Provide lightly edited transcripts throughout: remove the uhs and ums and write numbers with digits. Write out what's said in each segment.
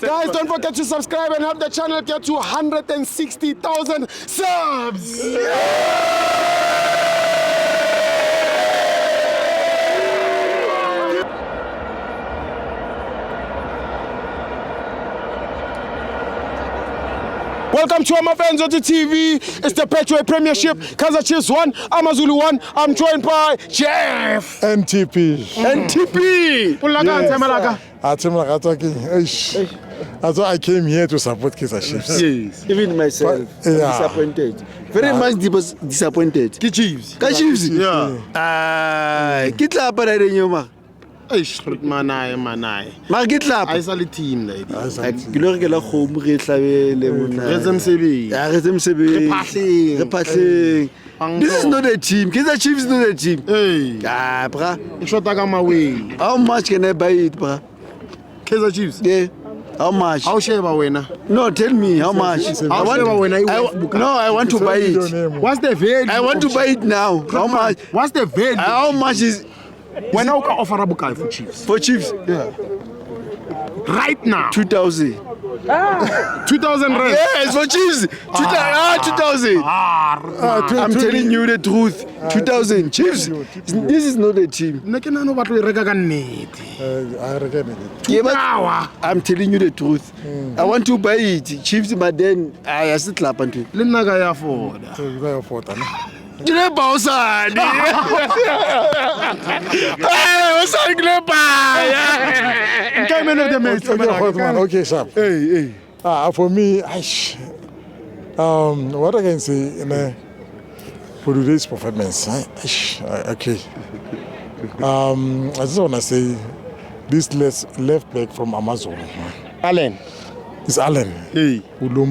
Guys, don't forget to subscribe and help the channel get to 160,000 subs. Welcome to FANS Wethu TV. It's the Petway Premiership. Kaizer Chiefs 1, AmaZulu 1. I'm joined by Jeff. NTP. I came here to support Kaizer Chiefs. Yes. Even myself, I'm disappointed. Very much disappointed. Chiefs. Yeah. Kitla para renyoma. Manai. Ma kitla. I saw the team lady. Glory ke la khom re tlabele mona. Rezemsebi. This is not a team. Kaizer Chiefs is not a team. Hey. Bra. My way. How much can I buy it, bra? Kaizer Chiefs. Yeah. How much? How share about winner? No, tell me how much. I want to buy it. What's the value? I want to buy it now. How much? What's the value? How much is? When I can offer a book for Chiefs. For Chiefs? Yeah. Right now. 2,000. 2,000 rand. Yes, for Chiefs. 2,000. I'm telling you the truth. 2,000. Chiefs. This is not a team. I'm telling you the truth. I want to buy it. Chiefs, but then I sit clap until. You know, Bowsani. Okay, sharp. Hey. For me, what I can say for today's performance, okay. I just want to say this left back from AmaZulu. Allen. It's Allen. Hey. Quality.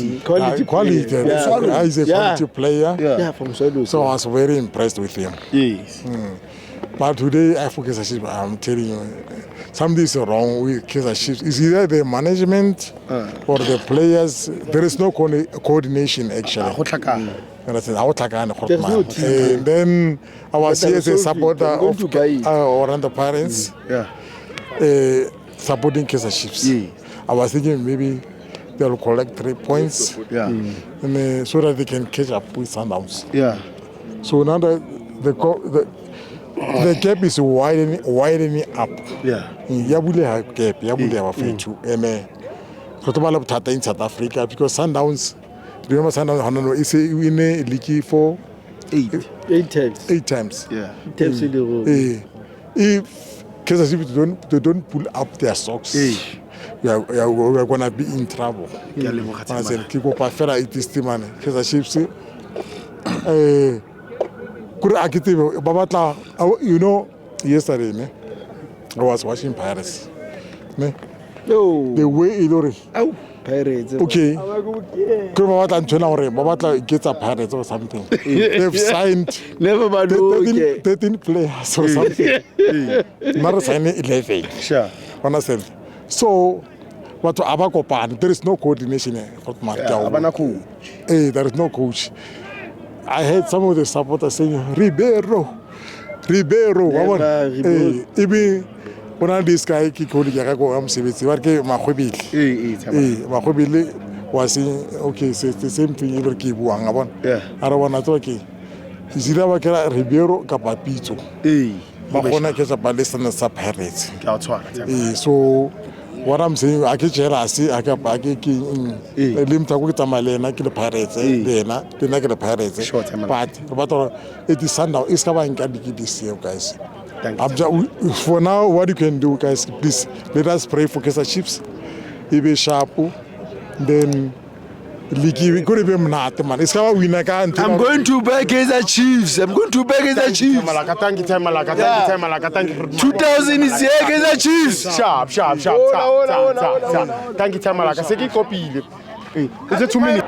He's a quality player. Yeah, from Solo. So I was very impressed with him. Yes. But today, I focus on Chiefs. I'm telling you, something is wrong with Kaizer Chiefs. It's either the management or the players. There is no coordination actually. There's no team. And then I was here as a supporter of Orlando Pirates. Supporting Kaizer Chiefs. I was thinking maybe they'll collect 3 points, and so that they can catch up with Sundowns. So now the gap is widening up. Yabule gap, and in South Africa because Sundowns. Remember Sundowns? Is in a league for 8 times. 8 times. Times in the row. If Kaizer Chiefs don't pull up their socks, we are going to be in trouble. Kaizer Chiefs, you know, yesterday I was watching Paris. The way it Pirates. okay. Get a Pirates or something. They've signed 13 players or something. Not signing 11. Sure. Understand? So, there is no coordination. There is no coach. I heard some of the supporters saying, Ribeiro. Even when this guy was saying, okay, it's the same thing. I don't want to okay. Ribeiro Capapito. So what I'm saying, I can tell us, I can limit the Pirates, the Pirates. But it is Sundown. It's coming this year, guys. For now, what you can do, guys, please let us pray for Kaizer Chiefs. He be sharp, then Liki could be not man. It's how we I'm going to buy Kaizer Chiefs. 2,000 is here, Kaizer Chiefs. Sharp. Thank you, Tamalaka. Seki copy. Is it 2 minutes?